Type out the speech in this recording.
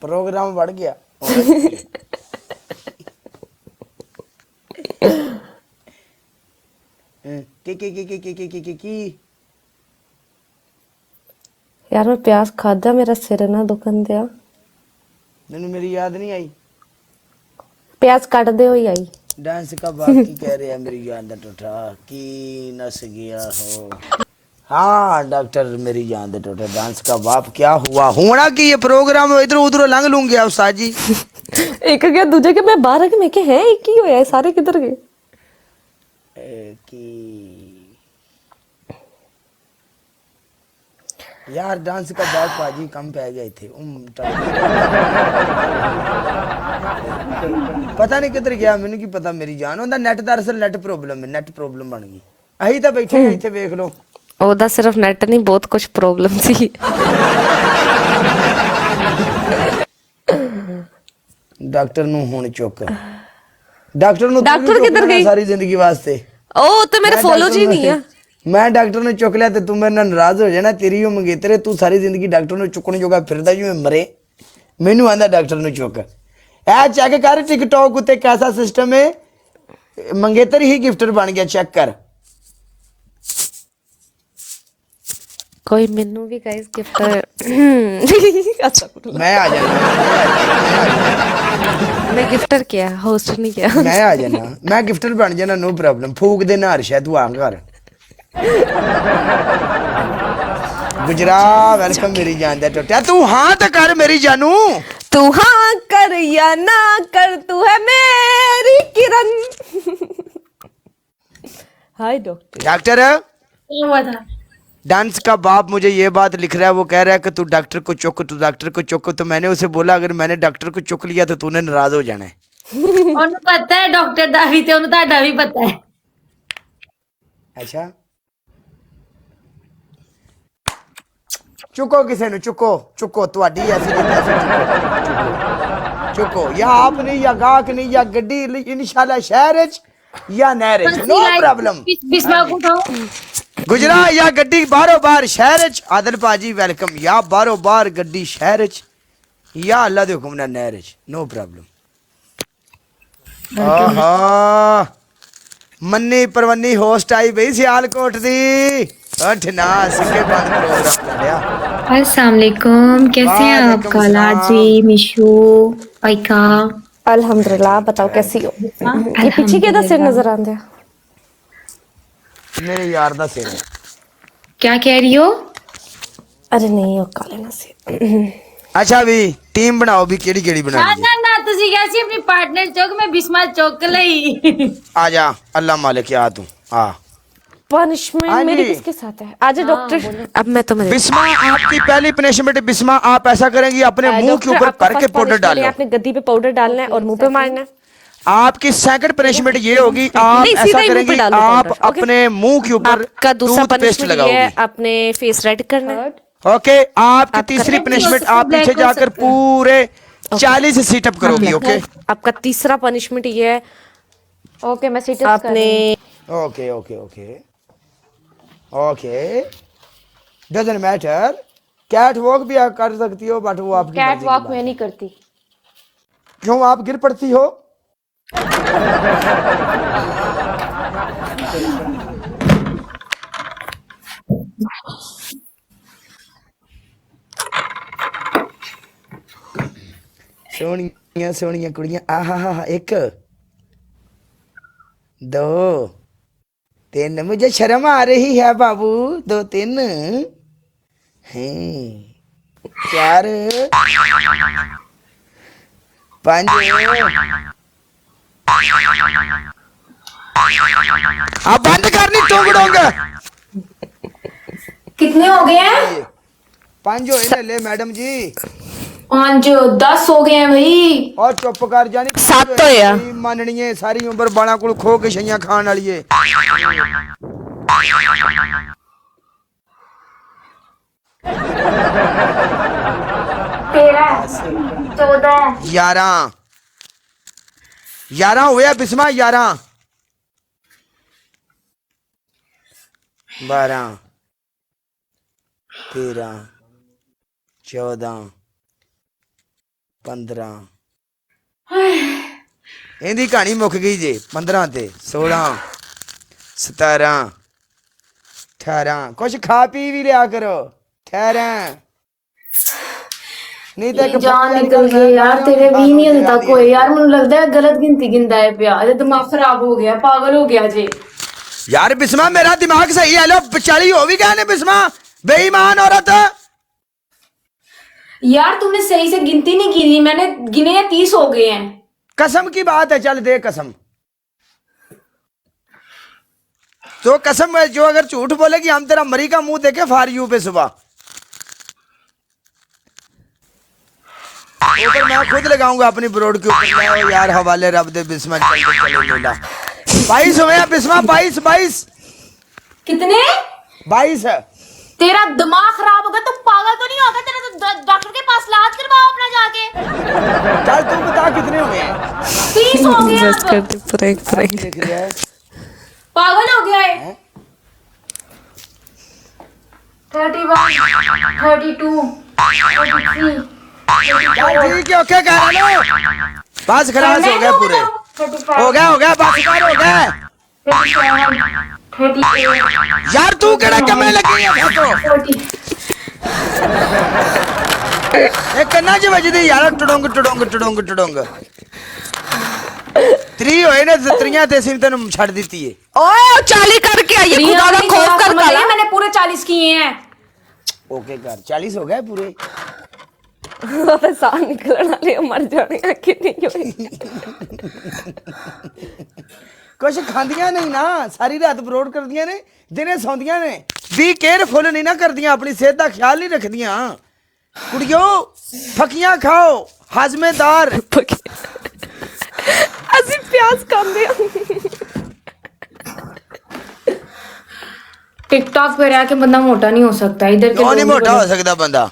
Programme बढ़ गया। की यार मैं प्याज खादा, मेरा सिर ना दुखन दिया। मैंने मेरी याद नहीं आई। प्याज काट दे हुई आई। डांस का बाकी कह रहे हैं मेरी जान दा टूटा की नस गया हो। हाँ डॉक्टर मेरी जान दे टूटा डांस का बाप क्या हुआ होना कि ये प्रोग्राम इधर उधर लंघ लूंगी आप साजी। एक गया दूजे के मैं बाहर के मैं के है एक ही होया सारे किधर गए। कि यार डांस का बाप पाजी कम पै गए थे पता नहीं किधर गया मैंने की पता मेरी जान ਉਹਦਾ ਨੈਟ ਦਰਅਸਲ ਨੈਟ ਪ੍ਰੋਬਲਮ ਹੈ ਨੈਟ ਪ੍ਰੋਬਲਮ ਬਣ ਗਈ ਅਸੀਂ ਤਾਂ ਬੈਠੇ ਹਾਂ ਇੱਥੇ ਵੇਖ ਲਓ ਉਹਦਾ ਸਿਰਫ ਨੈਟ ਨਹੀਂ ਬਹੁਤ ਕੁਝ ਪ੍ਰੋਬਲਮ ਸੀ। ਡਾਕਟਰ ਨੂੰ ਹੁਣ ਚੁੱਕ ਡਾਕਟਰ ਨੂੰ ਡਾਕਟਰ ਕਿੱਧਰ ਗਈ ਸਾਰੀ ਜ਼ਿੰਦਗੀ ਵਾਸਤੇ ਉਹ ਤੇ ਮੇਰੇ ਫੋਲੋ ਜੀ ਨਹੀਂ ਆ। ਮੈਂ ਡਾਕਟਰ ਨੂੰ ਚੁੱਕ ਲਿਆ ਤੇ ਤੂੰ ਮੇਰੇ ਨਾਲ ਨਾਰਾਜ਼ ਹੋ ਜਾਣਾ ਤੇਰੀ ਉਹ ਮੰਗੇਤਰੇ ਤੂੰ ਸਾਰੀ ਜ਼ਿੰਦਗੀ ਡਾਕਟਰ ਨੂੰ ਚੁੱਕਣ ਜੋਗਾ ਫਿਰਦਾ ਜਿਵੇਂ ਮਰੇ ਮੈਨੂੰ ਆਂਦਾ ਡਾਕਟਰ ਨੂੰ ਚੁੱਕ ਇਹ ਚੈੱਕ ਕਰ ਟਿਕਟੌਕ ਉੱਤੇ ਕੈਸਾ ਸਿਸਟਮ ਹੈ ਮੰਗੇਤਰ ਹੀ ਗਿਫਟਰ ਬਣ ਗਿਆ ਚੈੱਕ ਕਰ ਕੋਈ ਮੈਨੂੰ ਵੀ ਗਾਇਸ ਗਿਫਟ मैं आ जाना मैं गिफ्टर किया होस्ट नहीं किया। मैं आ जाना मैं गिफ्टर बन जाना नो प्रॉब्लम फूक दे नार शायद तू आ घर गुजरा वेलकम मेरी जान दे टोटिया तू हाँ तो कर मेरी जानू तू हाँ कर या ना कर तू है मेरी किरण। हाय डॉक्टर डॉक्टर डांस का बाप मुझे ये बात लिख रहा है वो कह रहा है कि तू डॉक्टर को चुक तू डॉक्टर को चुक तो मैंने उसे बोला अगर मैंने डॉक्टर को चुक लिया तो तूने नाराज हो जाना है ਉਹਨੂੰ ਪਤਾ ਹੈ ਡਾਕਟਰ ਦਾ ਵੀ ਤੇ ਉਹਨੂੰ ਤੁਹਾਡਾ ਵੀ ਪਤਾ ਹੈ। अच्छा चुको किसी ने चुको चुको ਤੁਹਾਡੀ ऐसी चुको या आप नहीं या गाहक नहीं या गड्डी इंशाल्लाह शहर या नहर नो प्रॉब्लम बिस्मा को उठाओ गुजरा या गड्डी बारो बार शहर आदल पाजी वेलकम या बारो बार गड्डी शहर या अल्लाह दे हुक्म नाल नहर नो प्रॉब्लम आहा मन्नी परवन्नी होस्ट आई बई सियालकोट दी उठ ना सिक्के बंद प्रोग्राम कर लिया। अस्सलाम वालेकुम कैसे हैं आप वालेकुम काला सलाम। जी मिशू पाइका अल्हम्दुलिल्लाह आप बताओ कैसी हो। ये पीछे क्या सिर नजर आंदा है मेरे यार दा सिर क्या कह रही हो? अरे नहीं वो काले ना सिर। अच्छा भी टीम बनाओ भी केड़ी केड़ी ना बनानी ना ना ਤੁਸੀਂ ਕਿਹਾ ਸੀ ਆਪਣੀ ਪਾਰਟਨਰ ਚੁੱਕ ਮੈਂ ਬਿਸਮਾ ਚੁੱਕ ਲਈ आ जा अल्लाह मालिक आ तू आ पनिशमेंट हाँ मेरी जी। किसके साथ है आज डॉक्टर अब मैं तुम्हें बिस्मा आपकी पहली पनिशमेंट बिस्मा आप ऐसा करेंगी अपने मुंह के ऊपर करके पाउडर डालो आपने गद्दी पे पाउडर डालना है और मुंह पे मारना है। आपकी सेकंड पनिशमेंट ये होगी आप नहीं, ऐसा सीधा ही मुंह पे करेंगी डालो आप पाउडर, ओके? अपने मुंह के ऊपर आपका दूसरा टूथपेस्ट पनिशमेंट ये है लगाओगी अपने फेस रेड करना है। ओके आपकी आप तीसरी करेंगी? पनिशमेंट उसको आप पीछे black कर जाकर सकते हैं। पूरे 40 सीटअप करोगी ओके आपका तीसरा पनिशमेंट ये है ओके मैं सीट आपने okay okay okay okay doesn't matter catwalk भी आप कर सकती हो बट वो आपकी कैट मर्जी की वॉक बात में है। नहीं करती क्यों आप गिर पड़ती हो सोनिया सोनिया कुड़ियां आहा हा हा एक दो तीन मुझे शर्म आ रही है बाबू दो तीन हैं चार पांच आप बंद करनी टोंगड़ोंगे कितने हो गए हैं? पांच होए ने ले मैडम जी 5 10 हो गए हैं भाई और चुप कर जानी सत्त होया। माननी है सारी उम्र बाणा कोल खो के छइयां खान वाली है 11 11 होया बिस्मा 11 12 13 14 15 ਇਹਦੀ ਕਹਾਣੀ ਮੁੱਕ ਗਈ ਜੇ 15 ਤੇ 16 17 18 ਕੁਛ ਖਾ ਪੀ ਵੀ ਲਿਆ ਕਰੋ 18 ਨਹੀਂ ਤਾਂ ਇੱਕ ਜਾਨ ਨਿਕਲ ਗਈ यार तेरे 20 नहीं अजे तक होए यार ਮੈਨੂੰ ਲੱਗਦਾ ਹੈ ਗਲਤ ਗਿਣਤੀ ਗਿੰਦਾ ਹੈ ਪਿਆ ਇਹ ਦਿਮਾਗ ਖਰਾਬ ਹੋ ਗਿਆ ਪਾਗਲ ਹੋ ਗਿਆ ਜੇ यार बिस्मा मेरा दिमाग सही है लो 40 हो भी गए ने बिस्मा बेईमान औरत यार तुमने सही से गिनती नहीं की थी मैंने गिने 30 हो गए हैं कसम की बात है चल दे कसम तो कसम है जो अगर झूठ बोलेगी हम तेरा मरी का मुंह देखे फार यू पे सुबह ऊपर मैं खुद लगाऊंगा अपनी ब्रोड के ऊपर मैं यार हवाले रब दे बिस्मा चले लेला 22 हुए हैं बिस्मा 22 कितने 22 है तेरा दिमाग खराब हो गया तुम पागल तो नहीं हो गया तेरा तो डॉक्टर के पास इलाज करवाओ अपना जाके चल तू बता कितने हुए हैं 30 हो गए जस्ट अब। करते प्रैंक प्रैंक देख रहा है पागल हो गया है 31 32 33 चल ठीक है ओके कह रहा लो बस खलास हो गए पूरे हो गया बस कर हो गया यार तू केड़ा कमरे लगी है तो ए कन्ना च वजदी यार टडोंग 3 होए ने तत्रियां ते सिम तैनू छड़ दित्ती है ओए 40 करके आइए खुदा का खौफ कर काला मैंने पूरे 40 किए हैं ओके कर 40 हो गए पूरे ਉਹਦੇ ਸਾਹ ਨਿਕਲਣ ਵਾਲੇ ਮਰ ਜਾਣੇ ਆ ਕਿ ਨਹੀਂ ਹੋਏ ਕੁਛ ਖਾਂਦੀਆਂ ਨਹੀਂ ਨਾ ਸਾਰੀ ਰਾਤ ਬਰੋਡ ਕਰਦੀਆਂ ਨੇ ਦਿਨੇ ਸੌਂਦੀਆਂ ਨੇ ਵੀ ਕੇਅਰਫੁਲ ਨਹੀਂ ਨਾ ਕਰਦੀਆਂ ਆਪਣੀ ਸਿਹਤ ਦਾ ਖਿਆਲ ਨਹੀਂ ਰੱਖਦੀਆਂ ਕੁੜੀਓ ਫੱਕੀਆਂ ਖਾਓ ਹਾਜ਼ਮੇਦਾਰ ਅਸੀਂ ਪਿਆਜ਼ ਖਾਂਦੇ ਆ टिकटॉक पे रह के बंदा मोटा नहीं हो सकता इधर के क्यों नहीं लोग भी मोटा हो सकता बंदा